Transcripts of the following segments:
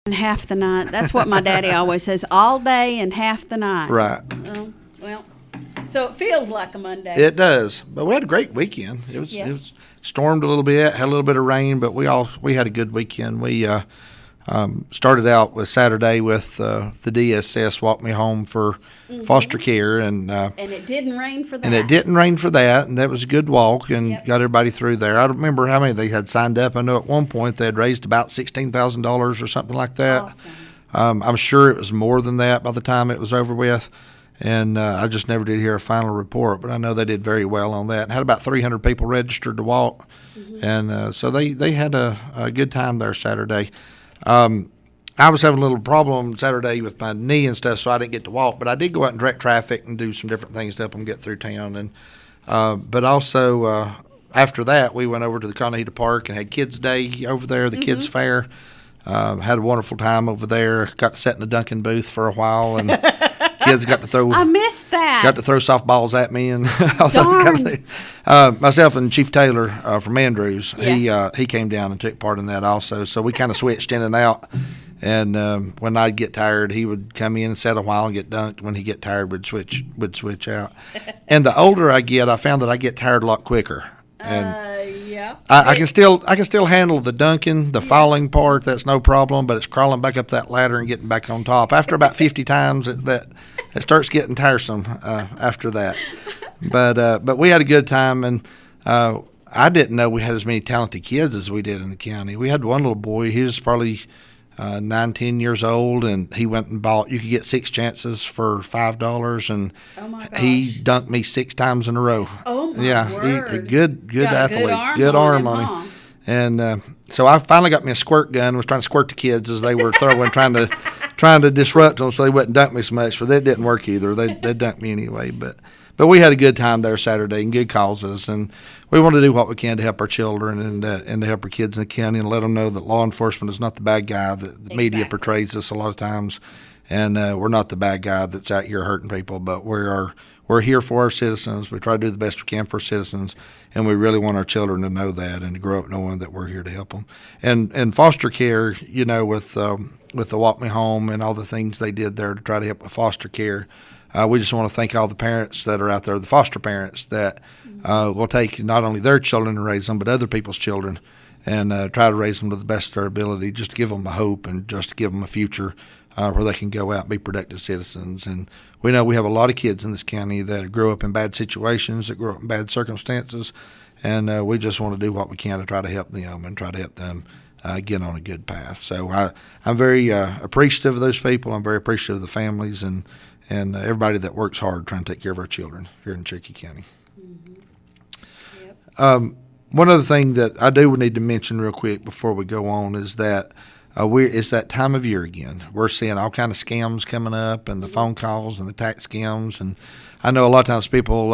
And half the night. That's what my daddy always says. All day and half the night. Right. Well, so it feels like a Monday. It does. But we had a great weekend. It was stormed a little bit, had a little bit of rain, but we had a good weekend. We started out with Saturday with the DSS walked me home for foster care, and it didn't rain for that. And it didn't rain for that, and that was a good walk, and got everybody through there. I don't remember how many they had signed up. I know at one point they had raised about $16,000 or something like that. Awesome. I'm sure it was more than that by the time it was over with, and I just never did hear a final report, but I know they did very well on that and had about 300 people registered to walk, and so they had a good time there Saturday. I was having a little problem Saturday with my knee and stuff, so I didn't get to walk. But I did go out and direct traffic and do some different things to help them get through town. And but also after that, we went over to the Conahita Park and had Kids Day over there, the Kids Fair. Had a wonderful time over there. Got to sit in the Duncan booth for a while, and kids got to throw. I missed that. Got to throw softballs at me and all Darn. that kind of thing. Myself and Chief Taylor from Andrews, he came down and took part in that also. So we kind of switched in and out. And when I'd get tired, he would come in and sit a while and get dunked. When he get tired, would switch out. And the older I get, I found that I get tired a lot quicker. And I can still handle the dunking, the falling part. That's no problem. But it's crawling back up that ladder and getting back on top. After about 50 times, it starts getting tiresome after that. But we had a good time, and I didn't know we had as many talented kids as we did in the county. We had one little boy. He was probably 9-10 years old, and he went and bought. You could get 6 chances for $5, and he dunked me 6 times in a row. Oh my word! He good got athlete, good arm on him. And so I finally got me a squirt gun. Was trying to squirt the kids as they were throwing, trying to disrupt them so they wouldn't dunk me so much. But that didn't work either. They dunked me anyway. But we had a good time there Saturday and good causes, and we want to do what we can to help our children and to help our kids in the county and let them know that law enforcement is not the bad guy that the media portrays us a lot of times, and we're not the bad guy that's out here hurting people, but we're here for our citizens. We try to do the best we can for our citizens, and we really want our children to know that and to grow up knowing that we're here to help them. And foster care, with the Walk Me Home and all the things they did there to try to help with foster care. We just want to thank all the parents that are out there, the foster parents that will take not only their children and raise them, but other people's children, and try to raise them to the best of their ability, just to give them a hope and just to give them a future where they can go out and be productive citizens. And we know we have a lot of kids in this county that grow up in bad situations, that grow up in bad circumstances, and we just want to do what we can to try to help them and try to help them get on a good path. So I'm very appreciative of those people. I'm very appreciative of the families and everybody that works hard trying to take care of our children here in Cherokee County. One other thing that I do need to mention real quick before we go on is that it's that time of year again. We're seeing all kind of scams coming up, and the phone calls and the tax scams. And I know a lot of times people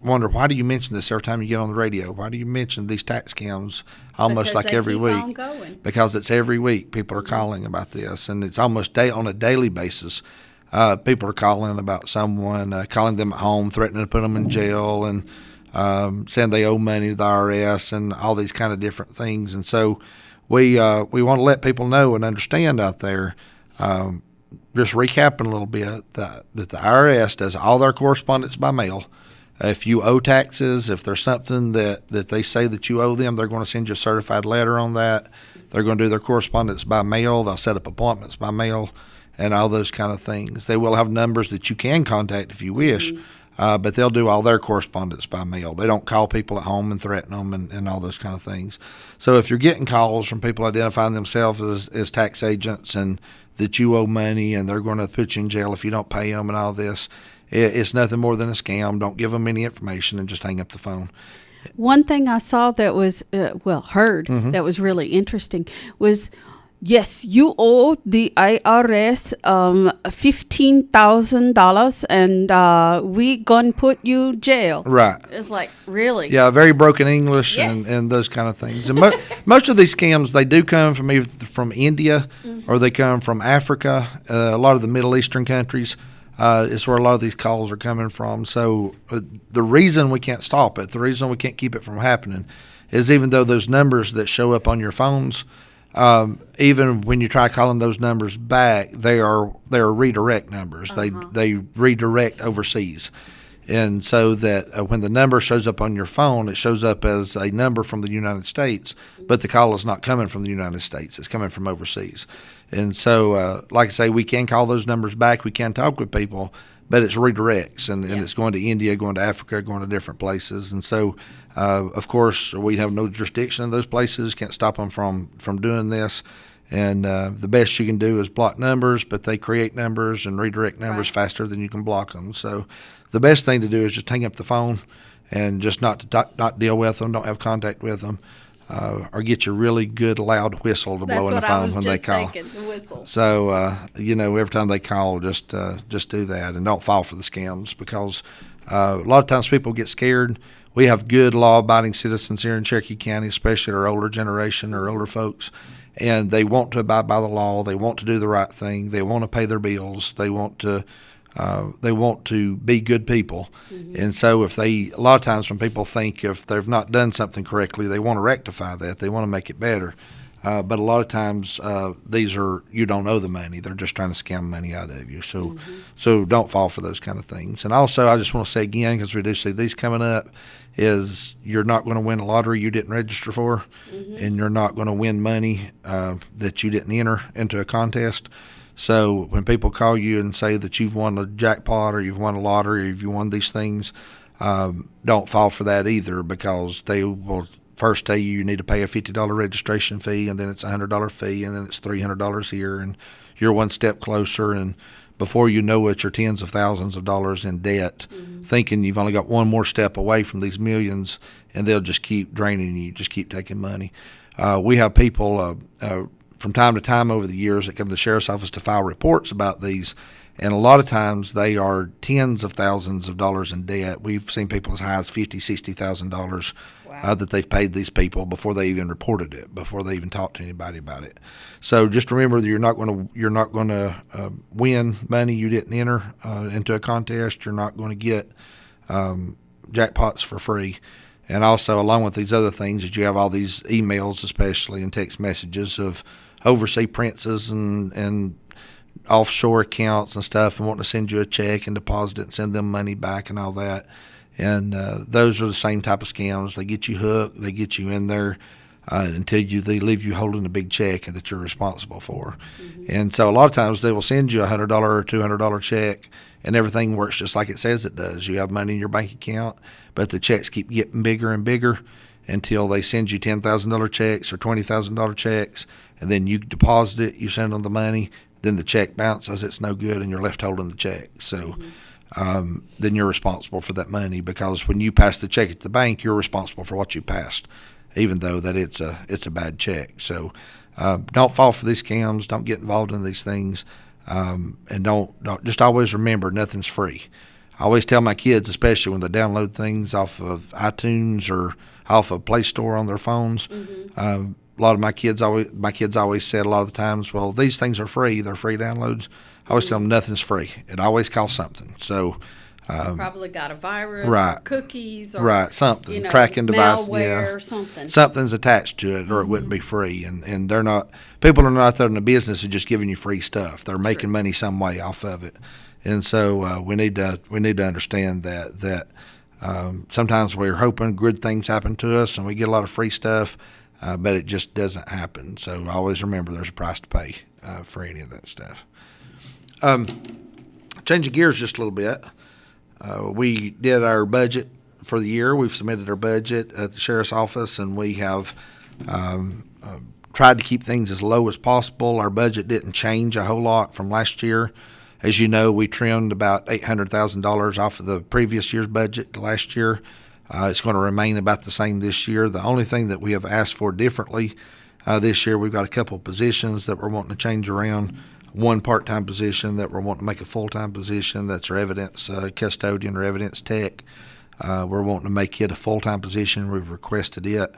wonder, why do you mention this every time you get on the radio? Why do you mention these tax scams almost like every week? Because it's every week people are calling about this, and it's almost on a daily basis. People are calling about someone, calling them at home, threatening to put them in jail, and saying they owe money to the IRS and all these kind of different things. And so we want to let people know and understand out there, just recapping a little bit, that the IRS does all their correspondence by mail. If you owe taxes, if there's something that they say that you owe them, they're going to send you a certified letter on that. They're going to do their correspondence by mail. They'll set up appointments by mail and all those kind of things. They will have numbers that you can contact if you wish, but they'll do all their correspondence by mail. They don't call people at home and threaten them and all those kind of things. So if you're getting calls from people identifying themselves as tax agents and that you owe money and they're going to put you in jail if you don't pay them and all this, it's nothing more than a scam. Don't give them any information and just hang up the phone. One thing I saw that was, heard that was really interesting was, yes, you owe the IRS $15,000, and we gonna put you jail. Right. It's like, really? Yeah, very broken English. Yes. and those kind of things. And most of these scams, they do come from either from India or they come from Africa. A lot of the Middle Eastern countries is where a lot of these calls are coming from. So the reason we can't stop it, the reason we can't keep it from happening, is even though those numbers that show up on your phones Even when you try calling those numbers back, they are redirect numbers. They redirect overseas. And so that when the number shows up on your phone, it shows up as a number from the United States, but the call is not coming from the United States. It's coming from overseas. And so, like I say, we can call those numbers back. We can talk with people, but it's redirects, and it's going to India, going to Africa, going to different places. And so, of course, we have no jurisdiction in those places, can't stop them from doing this. And the best you can do is block numbers, but they create numbers and redirect numbers faster than you can block them. So the best thing to do is just hang up the phone and just not deal with them, don't have contact with them, or get your really good loud whistle to blow in the phone when they call. Thinking, the whistle. So, every time they call, just do that and don't fall for the scams, because a lot of times people get scared. We have good law-abiding citizens here in Cherokee County, especially our older generation or older folks, and they want to abide by the law. They want to do the right thing. They want to pay their bills. They want to be good people. And so a lot of times when people think if they've not done something correctly, they want to rectify that. They want to make it better. But a lot of times you don't owe the money. They're just trying to scam money out of you. So don't fall for those kind of things. And also, I just want to say again, because we do see these coming up, is you're not going to win a lottery you didn't register for, and you're not going to win money that you didn't enter into a contest. So when people call you and say that you've won a jackpot or you've won a lottery or you've won these things, don't fall for that either, because they will first tell you need to pay a $50 registration fee, and then it's a $100 fee, and then it's $300 here, and you're one step closer, and before you know it, you're tens of thousands of dollars in debt, thinking you've only got one more step away from these millions, and they'll just keep draining you, just keep taking money. We have people from time to time over the years that come to the sheriff's office to file reports about these, and a lot of times they are tens of thousands of dollars in debt. We've seen people as high as $50,000, $60,000 that they've paid these people before they even reported it, before they even talked to anybody about it. So just remember that you're not going to win money you didn't enter into a contest. You're not going to get jackpots for free. And also, along with these other things, that you have all these emails, especially and text messages of overseas princes and offshore accounts and stuff, and wanting to send you a check and deposit it and send them money back and all that. And those are the same type of scams. They get you hooked. They get you in there until they leave you holding a big check that you're responsible for. And so a lot of times they will send you a $100 or $200 check, and everything works just like it says it does. You have money in your bank account, but the checks keep getting bigger and bigger until they send you $10,000 checks or $20,000 checks, and then you deposit it, you send them the money, then the check bounces, it's no good, and you're left holding the check. So then you're responsible for that money, because when you pass the check at the bank, you're responsible for what you passed, even though that it's a bad check. So don't fall for these scams. Don't get involved in these things, and don't just always remember nothing's free. I always tell my kids, especially when they download things off of iTunes or off of Play Store on their phones. A lot of my kids always said a lot of the times, well, these things are free. They're free downloads. I always tell them nothing's free. It always costs something. So probably got a virus, right, or cookies, or something, tracking device, malware, or something. Something's attached to it, or it wouldn't be free. And they're not. People are not there in the business of just giving you free stuff. They're making money some way off of it. And so we need to understand that sometimes we're hoping good things happen to us and we get a lot of free stuff, but it just doesn't happen. So always remember there's a price to pay for any of that stuff. Changing gears just a little bit, we did our budget for the year. We've submitted our budget at the sheriff's office, and we have tried to keep things as low as possible. Our budget didn't change a whole lot from last year. As you know, we trimmed about $800,000 off of the previous year's budget to last year. It's going to remain about the same this year. The only thing that we have asked for differently this year, we've got a couple of positions that we're wanting to change around. One part-time position that we're wanting to make a full-time position. That's our evidence custodian or evidence tech. We're wanting to make it a full-time position. We've requested it.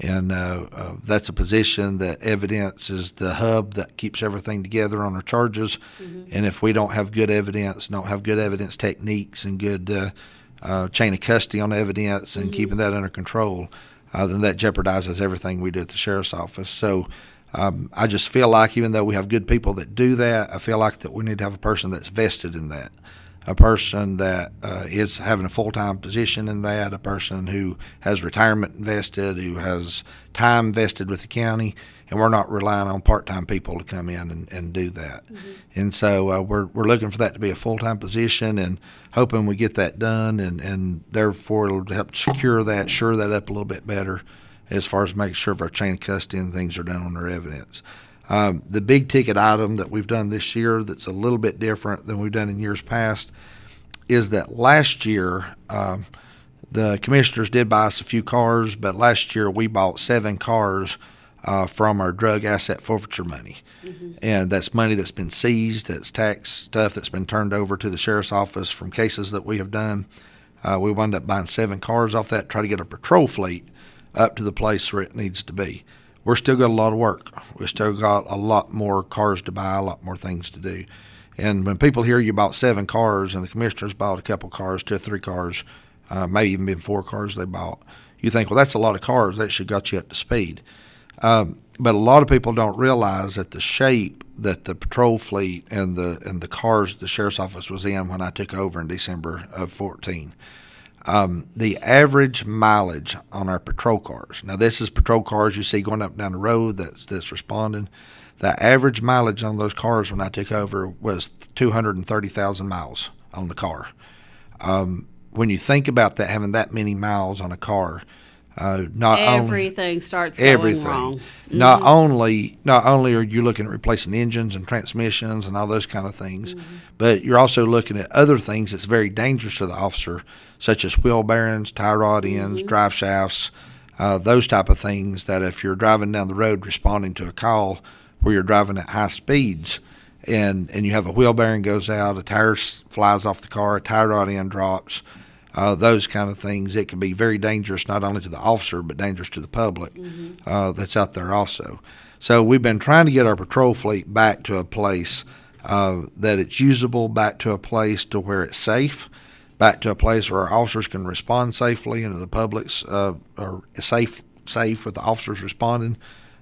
And that's a position that evidence is the hub that keeps everything together on our charges. And if we don't have good evidence, don't have good evidence techniques and good chain of custody on evidence and keeping that under control, then that jeopardizes everything we do at the sheriff's office. So I just feel like even though we have good people that do that, I feel like that we need to have a person that's vested in that, a person that is having a full-time position in that, a person who has retirement invested, who has time vested with the county, and we're not relying on part-time people to come in and do that. And so we're looking for that to be a full-time position and hoping we get that done, and therefore it'll help shore that up a little bit better as far as making sure if our chain of custody and things are done on their evidence. The big ticket item that we've done this year that's a little bit different than we've done in years past is that last year the commissioners did buy us a few cars, but last year we bought 7 cars from our drug asset forfeiture money. And that's money that's been seized, that's tax stuff that's been turned over to the sheriff's office from cases that we have done. We wound up buying 7 cars off that, try to get a patrol fleet up to the place where it needs to be. We're still got a lot of work. We still got a lot more cars to buy, a lot more things to do. And when people hear you bought 7 cars and the commissioners bought a couple cars, 2 or 3 cars, maybe even been 4 cars they bought, you think, well, that's a lot of cars. That should got you up to speed. But a lot of people don't realize that the shape that the patrol fleet and the cars the sheriff's office was in when I took over in December of 14. The average mileage on our patrol cars. Now, this is patrol cars you see going up and down the road that's responding. The average mileage on those cars when I took over was 230,000 miles on the car. When you think about that, having that many miles on a car, everything starts going wrong. Not only are you looking at replacing engines and transmissions and all those kind of things, but you're also looking at other things that's very dangerous to the officer, such as wheel bearings, tie rod ends, drive shafts, those type of things that if you're driving down the road responding to a call where you're driving at high speeds and you have a wheel bearing goes out, a tire flies off the car, a tie rod end drops, those kind of things, it can be very dangerous not only to the officer but dangerous to the public that's out there also. So we've been trying to get our patrol fleet back to a place that it's usable, back to a place to where it's safe, back to a place where our officers can respond safely and the public's are safe with the officers responding,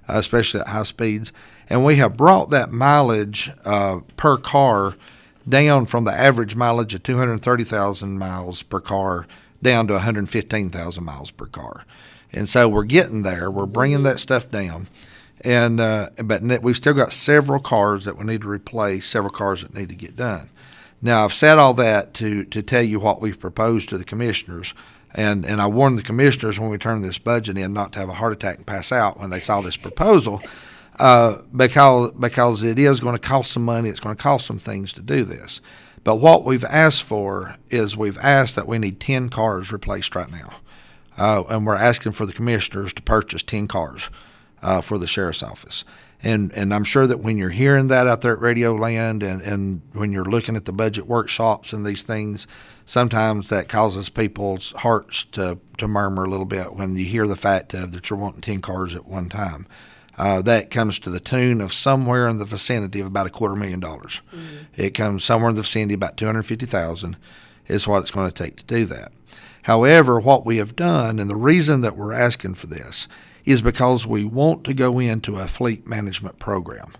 especially at high speeds. And we have brought that mileage per car down from the average mileage of 230,000 miles per car down to 115,000 miles per car. And so we're getting there. We're bringing that stuff down. And but we've still got several cars that we need to replace, several cars that need to get done. Now, I've said all that to tell you what we've proposed to the commissioners. And I warned the commissioners when we turned this budget in not to have a heart attack and pass out when they saw this proposal. Because it is going to cost some money, it's going to cost some things to do this. But what we've asked for is we've asked that we need 10 cars replaced right now. And we're asking for the commissioners to purchase 10 cars for the sheriff's office. And I'm sure that when you're hearing that out there at Radio Land and when you're looking at the budget workshops and these things, sometimes that causes people's hearts to murmur a little bit when you hear the fact that you're wanting 10 cars at one time. That comes to the tune of somewhere in the vicinity of about $250,000. It comes somewhere in the vicinity of about $250,000 is what it's going to take to do that. However, what we have done, and the reason that we're asking for this, is because we want to go into a fleet management program.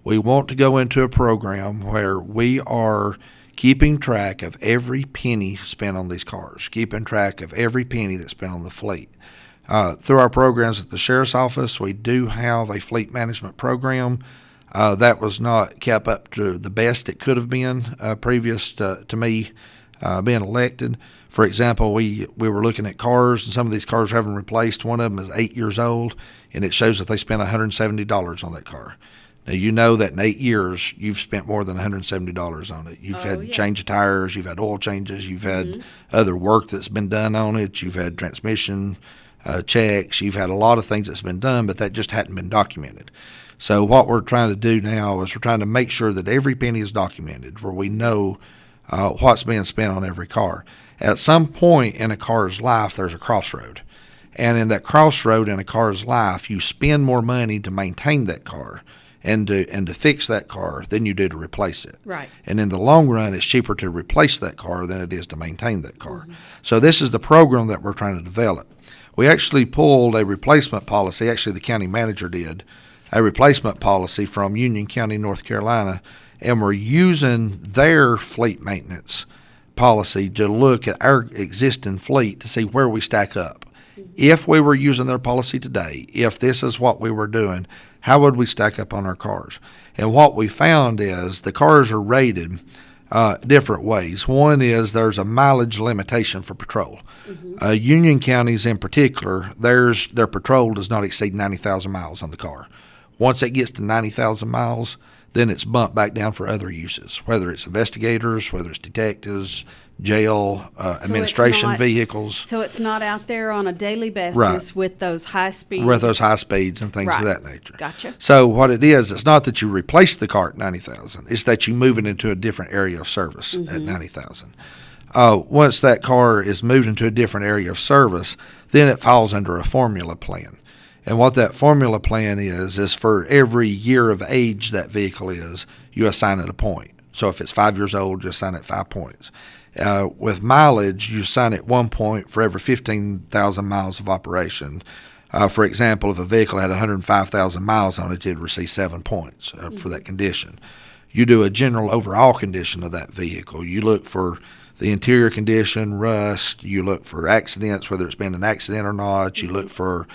We want to go into a program where we are keeping track of every penny spent on these cars, keeping track of every penny that's spent on the fleet. Through our programs at the Sheriff's Office, we do have a fleet management program that was not kept up to the best it could have been previous to me being elected. For example, we were looking at cars, and some of these cars haven't replaced. One of them is 8 years old, and it shows that they spent $170 on that car. Now, you know that in 8 years, you've spent more than $170 on it. You've had change of tires, you've had oil changes, you've had other work that's been done on it, you've had transmission checks, you've had a lot of things that's been done, but that just hadn't been documented. So what we're trying to do now is we're trying to make sure that every penny is documented, where we know what's being spent on every car. At some point in a car's life, there's a crossroad. And in that crossroad in a car's life, you spend more money to maintain that car and to fix that car than you do to replace it. Right. And in the long run, it's cheaper to replace that car than it is to maintain that car. So this is the program that we're trying to develop. We actually pulled a replacement policy, actually the county manager did, a replacement policy from Union County, North Carolina, and we're using their fleet maintenance policy to look at our existing fleet to see where we stack up. If we were using their policy today, if this is what we were doing, how would we stack up on our cars? And what we found is the cars are rated different ways. One is there's a mileage limitation for patrol. Union counties in particular, their patrol does not exceed 90,000 miles on the car. Once it gets to 90,000 miles, then it's bumped back down for other uses, whether it's investigators, whether it's detectives, jail, administration not- vehicles. So it's not out there on a daily basis Right. with those high speed. With those high speeds and things Right. of that nature. Gotcha. So what it is, it's not that you replace the car at 90,000. It's that you move it into a different area of service at 90,000. Once that car is moved into a different area of service, then it falls under a formula plan. And what that formula plan is for every year of age that vehicle is, you assign it a point. So if it's 5 years old, you assign it 5 points. With mileage, you assign it 1 point for every 15,000 miles of operation. For example, if a vehicle had 105,000 miles on it, you'd receive 7 points for that condition. You do a general overall condition of that vehicle. You look for the interior condition, rust. You look for accidents, whether it's been an accident or not. You look for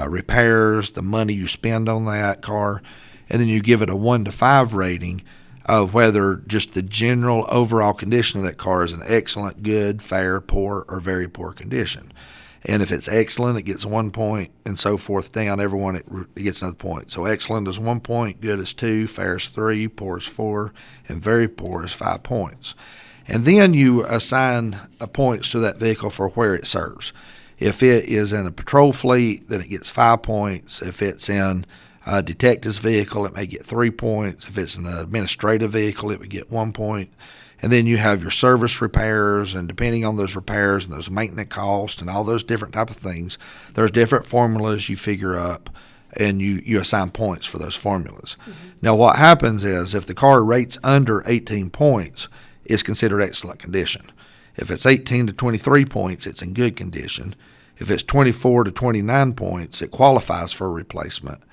repairs, the money you spend on that car, and then you give it a 1 to 5 rating of whether just the general overall condition of that car is an excellent, good, fair, poor, or very poor condition. And if it's excellent, it gets 1 point, and so forth down. Everyone it gets another point. So excellent is 1 point, good is 2, fair is 3, poor is 4, and very poor is 5 points. And then you assign points to that vehicle for where it serves. If it is in a patrol fleet, then it gets 5 points. If it's in a detective's vehicle, it may get 3 points. If it's an administrative vehicle, it would get 1 point. And then you have your service repairs, and depending on those repairs and those maintenance costs and all those different type of things, there's different formulas you figure up, and you assign points for those formulas. Now what happens is if the car rates under 18 points, it's considered excellent condition. If it's 18 to 23 points, it's in good condition. If it's 24 to 29 points, it qualifies for a replacement.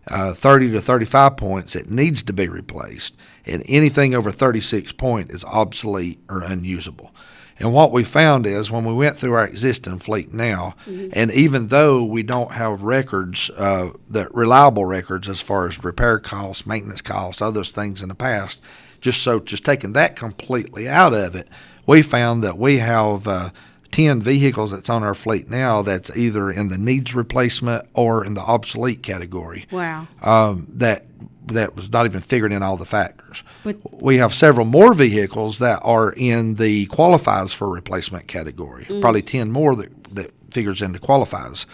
30 to 35 points, it needs to be replaced. And anything over 36 point is obsolete or unusable. And what we found is when we went through our existing fleet now, and even though we don't have records, that reliable records as far as repair costs, maintenance costs, all those things in the past, just taking that completely out of it, we found that we have 10 vehicles that's on our fleet now that's either in the needs replacement or in the obsolete category. Wow. That was not even figured in all the factors. But We have several more vehicles that are in the qualifies for replacement category. Probably 10 more that figures into qualifies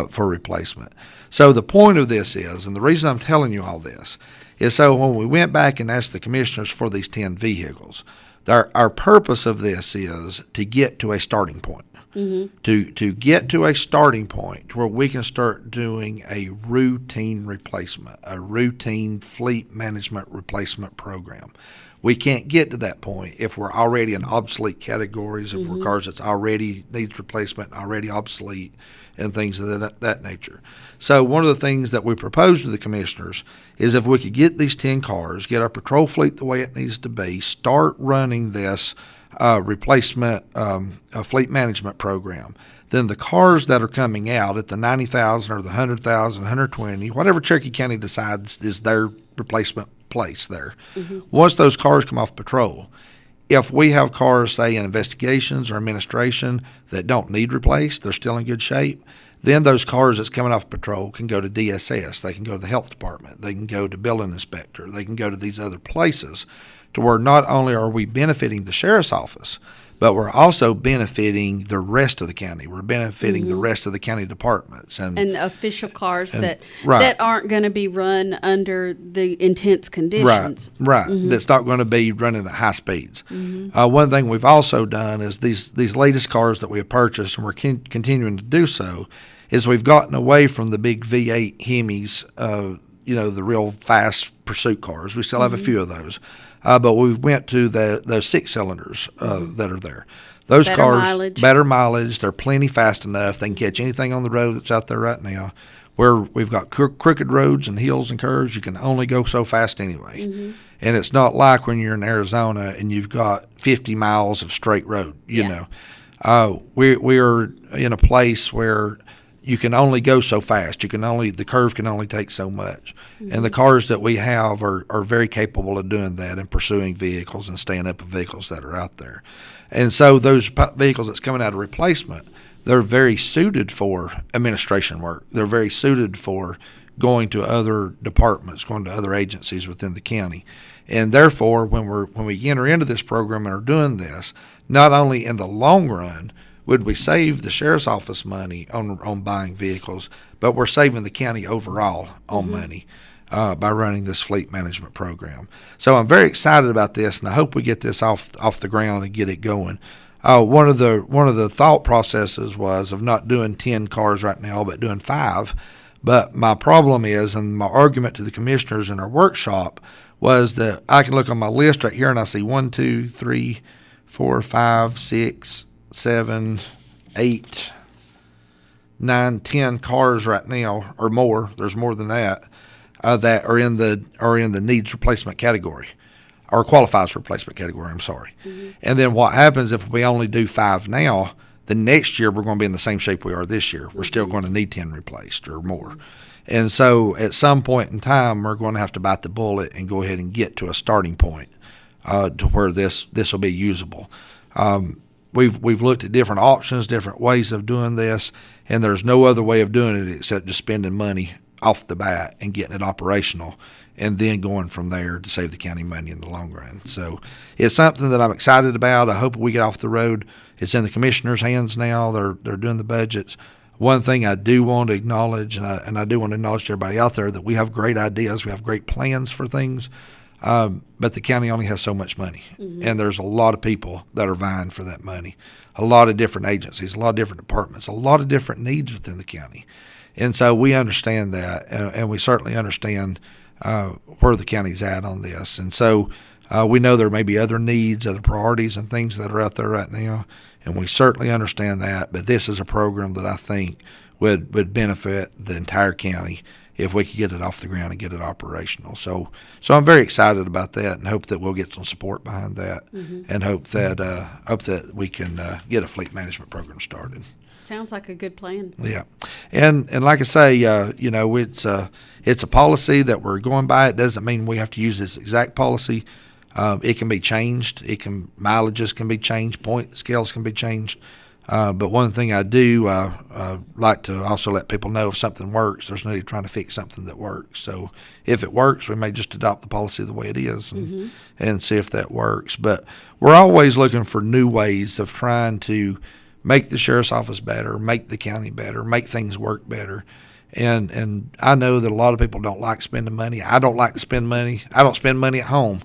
for replacement. So the point of this is, and the reason I'm telling you all this, is so when we went back and asked the commissioners for these 10 vehicles, our purpose of this is to get to a starting point. To get to a starting point where we can start doing a routine replacement, a routine fleet management replacement program. We can't get to that point if we're already in obsolete categories, if we're cars that's already needs replacement, already obsolete, and things of that nature. So one of the things that we proposed to the commissioners is if we could get these 10 cars, get our patrol fleet the way it needs to be, start running this replacement fleet management program, then the cars that are coming out at the 90,000 or the 100,000, 120, whatever Cherokee County decides is their replacement place there. Once those cars come off patrol, if we have cars, say, in investigations or administration that don't need replaced, they're still in good shape, then those cars that's coming off patrol can go to DSS. They can go to the health department. They can go to building inspector. They can go to these other places to where not only are we benefiting the sheriff's office, but we're also benefiting the rest of the county. We're benefiting the rest of the county departments and official cars that right. aren't going to be run under the intense conditions. Right. That's not going to be running at high speeds. One thing we've also done is these latest cars that we have purchased, and we're continuing to do so, is we've gotten away from the big V8 Hemis, the real fast pursuit cars. We still have a few of those. But we went to those 6 cylinders that are there. Those better cars, mileage. better mileage. They're plenty fast enough. They can catch anything on the road that's out there right now. where we've got crooked roads and hills and curves. You can only go so fast anyway. And it's not like when you're in Arizona and you've got 50 miles of straight road, you know. We are in a place where you can only go so fast. The curve can only take so much. And the cars that we have are very capable of doing that and pursuing vehicles and staying up with vehicles that are out there. And so those vehicles that's coming out of replacement, they're very suited for administration work. They're very suited for going to other departments, going to other agencies within the county. And therefore, when we enter into this program and are doing this, not only in the long run would we save the sheriff's office money on buying vehicles, but we're saving the county overall on money by running this fleet management program. So I'm very excited about this, and I hope we get this off the ground and get it going. One of the thought processes was of not doing 10 cars right now, but doing 5. But my problem is, and my argument to the commissioners in our workshop was that I can look on my list right here and I see 1, 2, 3, 4, 5, 6, 7, 8, 9, 10 cars right now, or more. There's more than that that are in the needs replacement category, or qualifies replacement category. I'm sorry. And then what happens if we only do 5 now? The next year we're going to be in the same shape we are this year. We're still going to need 10 replaced or more. And so at some point in time, we're going to have to bite the bullet and go ahead and get to a starting point to where this will be usable. We've looked at different options, different ways of doing this, and there's no other way of doing it except just spending money off the bat and getting it operational, and then going from there to save the county money in the long run. So it's something that I'm excited about. I hope we get off the road. It's in the commissioners' hands now. They're doing the budgets. One thing I do want to acknowledge, and I do want to acknowledge to everybody out there, that we have great ideas. We have great plans for things, but the county only has so much money. And there's a lot of people that are vying for that money, a lot of different agencies, a lot of different departments, a lot of different needs within the county. And so we understand that, and we certainly understand where the county's at on this. And so we know there may be other needs, other priorities and things that are out there right now, and we certainly understand that. But this is a program that I think would benefit the entire county if we could get it off the ground and get it operational. So I'm very excited about that, and hope that we'll get some support behind that, and hope that we can get a fleet management program started. Sounds like a good plan. Yeah, and like I say, it's a policy that we're going by. It doesn't mean we have to use this exact policy. It can be changed. Mileages can be changed. Point scales can be changed. But one thing I do like to also let people know, if something works, there's no need trying to fix something that works. So if it works, we may just adopt the policy the way it is and see if that works. But we're always looking for new ways of trying to make the sheriff's office better, make the county better, make things work better. And I know that a lot of people don't like spending money. I don't like to spend money. I don't spend money at home.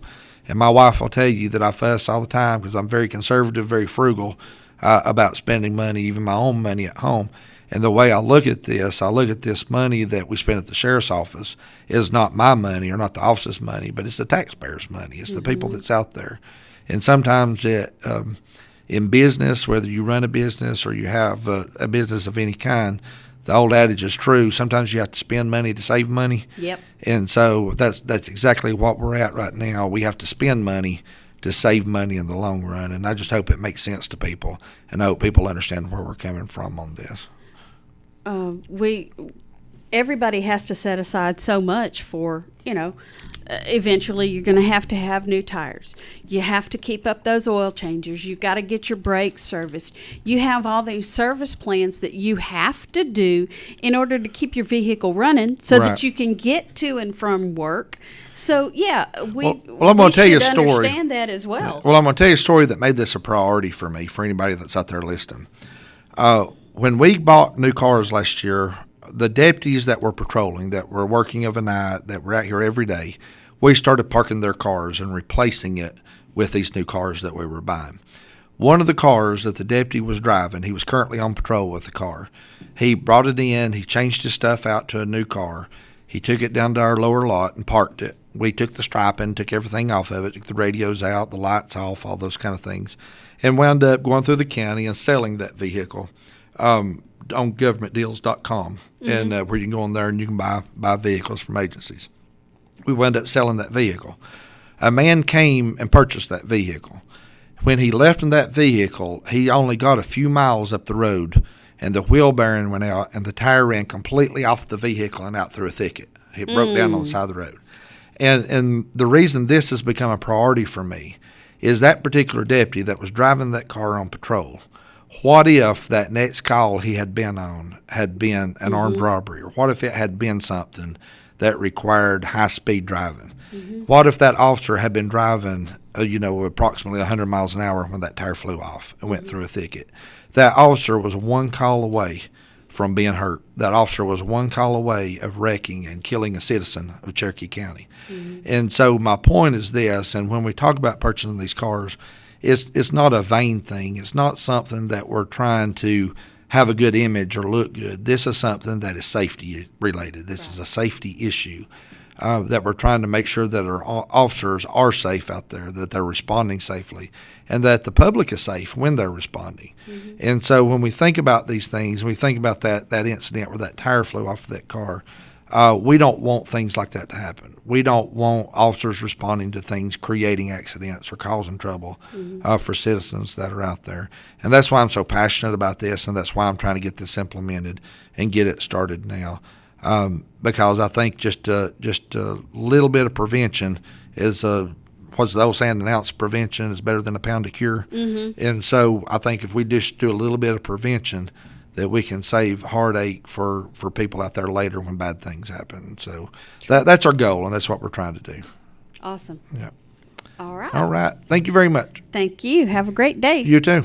And my wife will tell you that I fuss all the time because I'm very conservative, very frugal about spending money, even my own money at home. And the way I look at this money that we spend at the sheriff's office is not my money or not the office's money, but it's the taxpayers' money. It's the people that's out there. And sometimes in business, whether you run a business or you have a business of any kind, the old adage is true. Sometimes you have to spend money to save money. Yep. And so that's exactly what we're at right now. We have to spend money to save money in the long run. And I just hope it makes sense to people, and I hope people understand where we're coming from on this. Everybody has to set aside so much for, eventually you're going to have new tires. You have to keep up those oil changes. You got to get your brakes serviced. You have all these service plans that you have to do in order to keep your vehicle running so that you can get to and from work. So, yeah, I'm going to tell you a story. Understand that as well. Well, I'm going to tell you a story that made this a priority for me, for anybody that's out there listening. When we bought new cars last year, the deputies that were patrolling, that were working of a night, that were out here every day, we started parking their cars and replacing it with these new cars that we were buying. One of the cars that the deputy was driving, he was currently on patrol with the car. He brought it in, he changed his stuff out to a new car. He took it down to our lower lot and parked it. We took the striping, took everything off of it, took the radios out, the lights off, all those kind of things, and wound up going through the county and selling that vehicle. on governmentdeals.com, and where you can go on there and you can buy vehicles from agencies. We wound up selling that vehicle. A man came and purchased that vehicle. When he left in that vehicle, he only got a few miles up the road, and the wheel bearing went out, and the tire ran completely off the vehicle and out through a thicket. It broke down on the side of the road. And the reason this has become a priority for me is that particular deputy that was driving that car on patrol. What if that next call he had been on had been an armed robbery? Or what if it had been something that required high-speed driving? What if that officer had been driving, approximately 100 miles an hour when that tire flew off and went through a thicket? That officer was one call away from being hurt. That officer was one call away of wrecking and killing a citizen of Cherokee County. And so my point is this, and when we talk about purchasing these cars, it's not a vain thing. It's not something that we're trying to have a good image or look good. This is something that is safety related. This is a safety issue that we're trying to make sure that our officers are safe out there, that they're responding safely, and that the public is safe when they're responding. And so when we think about these things, we think about that incident where that tire flew off of that car, we don't want things like that to happen. We don't want officers responding to things creating accidents or causing trouble for citizens that are out there. And that's why I'm so passionate about this, and that's why I'm trying to get this implemented and get it started now. Because I think just a little bit of prevention is what's the old saying? An ounce of prevention is better than a pound of cure. And so I think if we just do a little bit of prevention, that we can save heartache for people out there later when bad things happen. So that's our goal, and that's what we're trying to do. Awesome. Yeah. All right. All right. Thank you very much. Thank you. Have a great day. You too.